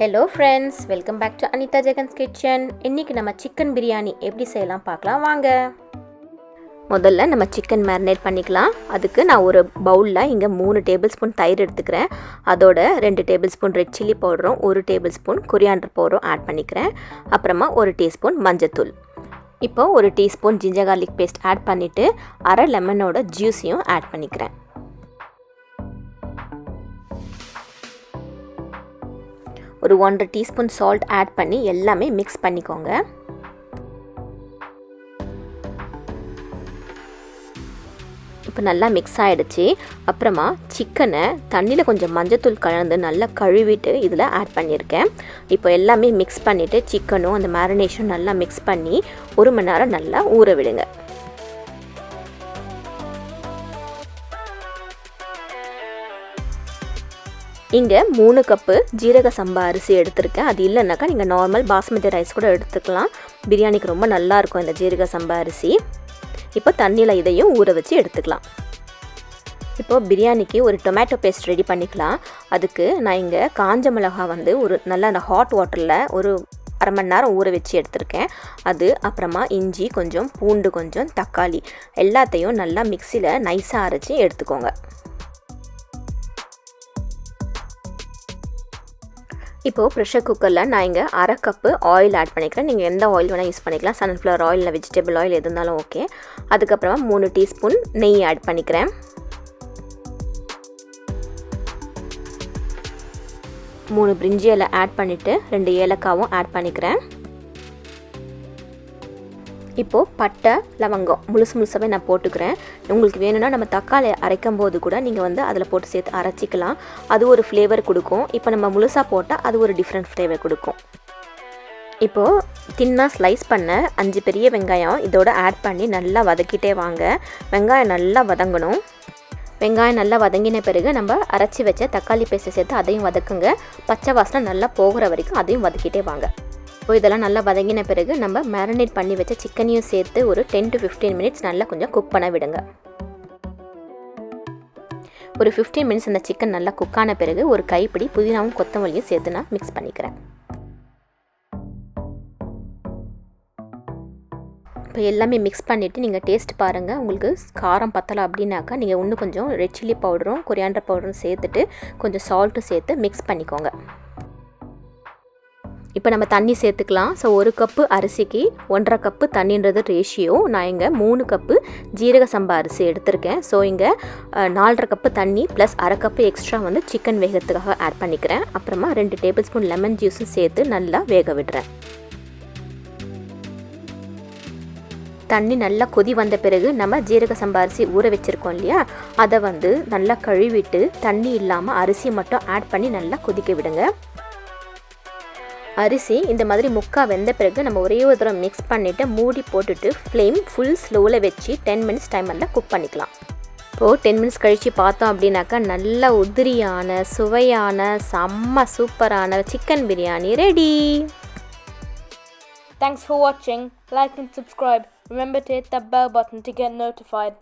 Hello friends, welcome back to ANITHA JAGANS kitchen. இன்னைக்கு நம்ம chicken biryani எப்படி செய்யலாம் பார்க்கலாம் வாங்க. முதல்ல நம்ம chicken marinate பண்ணிக்கலாம். அதுக்கு நான் ஒரு பவுல்ல இங்க 3 டேபிள்ஸ்பூன் தயிர் எடுத்துக்கிறேன். அதோட 2 டேபிள்ஸ்பூன் ரெட் chilli பவுடரும் 1 டேபிள்ஸ்பூன் coriander பவுடரும் ஆட் பண்ணிக்கிறேன். அப்புறமா 1 டீஸ்பூன் மஞ்சள்தூள். இப்போ 1 teaspoon ginger garlic paste add பண்ணிட்டு அரை லெமனோட ஜூஸையும் ஆட் பண்ணிக்கிறேன். ஒரு 1/2 டீஸ்பூன் சால்ட் ஆட் பண்ணி எல்லாமே மிக்ஸ் பண்ணிக்கோங்க. இப்போ நல்லா மிக்ஸ் ஆகிடுச்சு. அப்புறமா சிக்கனை தண்ணியில் கொஞ்சம் மஞ்சத்தூள் கலந்து நல்லா கழுவிட்டு இதில் ஆட் பண்ணியிருக்கேன். இப்போ எல்லாமே மிக்ஸ் பண்ணிவிட்டு சிக்கனும் அந்த மேரினேஷன் நல்லா மிக்ஸ் பண்ணி 1 மணி நேரம் நல்லா ஊற விடுங்க. இங்கே 3 கப்பு ஜீரக சம்பா அரிசி எடுத்திருக்கேன். அது இல்லைனாக்கா நீங்கள் நார்மல் பாஸ்மதி ரைஸ் கூட எடுத்துக்கலாம். பிரியாணிக்கு ரொம்ப நல்லாயிருக்கும் இந்த ஜீரக சம்பா அரிசி. இப்போ தண்ணியில் இதையும் ஊற வச்சு எடுத்துக்கலாம். இப்போது பிரியாணிக்கு ஒரு டொமேட்டோ பேஸ்ட் ரெடி பண்ணிக்கலாம். அதுக்கு நான் இங்கே காஞ்ச மிளகா ஒரு நல்லா அந்த ஹாட் வாட்டரில் ஒரு அரை மணி நேரம் ஊற வச்சு எடுத்திருக்கேன். அது அப்புறமா இஞ்சி கொஞ்சம், பூண்டு கொஞ்சம், தக்காளி எல்லாத்தையும் நல்லா மிக்சியில் நைஸாக அரைச்சி எடுத்துக்கோங்க. இப்போது ப்ரெஷர் குக்கரில் நான் இங்கே அரை கப்பு ஆயில் ஆட் பண்ணிக்கிறேன். நீங்கள் எந்த ஆயில் வேணால் யூஸ் பண்ணிக்கலாம். சன்ஃப்ளவர் ஆயில் இல்லை வெஜிடபிள் ஆயில் எது இருந்தாலும் ஓகே. அதுக்கப்புறமா 3 டீஸ்பூன் நெய் ஆட் பண்ணிக்கிறேன். 3 பிரிஞ்சி இலை ஆட் பண்ணிவிட்டு 2 ஏலக்காவும் ஆட் பண்ணிக்கிறேன். இப்போது பட்டை, லவங்கம் முழுசாகவே நான் போட்டுக்கிறேன். உங்களுக்கு வேணும்னா நம்ம தக்காளி அரைக்கும் போது கூட நீங்கள் அதில் போட்டு சேர்த்து அரைச்சிக்கலாம். அது ஒரு ஃப்ளேவர் கொடுக்கும். இப்போ நம்ம முழுசாக போட்டால் அது ஒரு டிஃப்ரெண்ட் ஃப்ளேவர் கொடுக்கும். இப்போது தின்னாக ஸ்லைஸ் பண்ண 5 பெரிய வெங்காயம் இதோட ஆட் பண்ணி நல்லா வதக்கிட்டே வாங்க. வெங்காயம் நல்லா வதங்கணும். வெங்காயம் நல்லா வதங்கின பிறகு நம்ம அரைச்சி வச்ச தக்காளி பேஸ்ட்டை சேர்த்து அதையும் வதக்குங்க. பச்சை வாசனை நல்லா போகிற வரைக்கும் அதையும் வதக்கிட்டே வாங்க. இப்போ இதெல்லாம் நல்லா வதங்கின பிறகு நம்ம மேரினேட் பண்ணி வச்ச சிக்கனையும் சேர்த்து ஒரு 10 to 15 மினிட்ஸ் நல்லா கொஞ்சம் குக் பண்ண விடுங்க. ஒரு 15 மினிட்ஸ் அந்த சிக்கன் நல்லா குக்கான பிறகு ஒரு கைப்பிடி புதினாவும் கொத்தமல்லியும் சேர்த்து நான் மிக்ஸ் பண்ணிக்கிறேன். இப்போ எல்லாமே மிக்ஸ் பண்ணிவிட்டு நீங்கள் டேஸ்ட் பாருங்கள். உங்களுக்கு காரம் பத்தலை அப்படின்னாக்கா நீங்கள் இன்னும் கொஞ்சம் ரெட் சில்லி பவுடரும் கொரியாண்டர் பவுடரும் சேர்த்துட்டு கொஞ்சம் சால்ட்டும் சேர்த்து மிக்ஸ் பண்ணிக்கோங்க. இப்போ நம்ம தண்ணி சேர்த்துக்கலாம். ஸோ 1 கப்பு அரிசிக்கு 1.5 கப்பு தண்ணின்றது ரேஷியோ. நான் இங்கே 3 கப்பு ஜீரக சம்பா அரிசி எடுத்திருக்கேன். ஸோ இங்கே 4.5 கப்பு தண்ணி ப்ளஸ் அரை கப்பு எக்ஸ்ட்ரா சிக்கன் வேகிறதுக்காக ஆட் பண்ணிக்கிறேன். அப்புறமா 2 டேபிள் ஸ்பூன் லெமன் ஜூஸும் சேர்த்து நல்லா வேக விடுறேன். தண்ணி நல்லா கொதி வந்த பிறகு நம்ம ஜீரக சம்பா அரிசி ஊற வச்சுருக்கோம் இல்லையா, அதை நல்லா கழுவிட்டு தண்ணி இல்லாமல் அரிசி மட்டும் ஆட் பண்ணி நல்லா கொதிக்க விடுங்க. அரிசி இந்த மாதிரி முக்கா வெந்த பிறகு நம்ம ஒரே ஒரு தடவை மிக்ஸ் பண்ணிவிட்டு மூடி போட்டுட்டு ஃப்ளேம் ஃபுல் ஸ்லோவில் வச்சு 10 மினிட்ஸ் டைமில் குக் பண்ணிக்கலாம். இப்போது 10 மினிட்ஸ் கழித்து பார்த்தோம் அப்படின்னாக்கா நல்ல உதிரியான சுவையான செம்ம சூப்பரான chicken biryani ready. Thanks for watching. Like and subscribe. Remember to hit that bell button to get notified.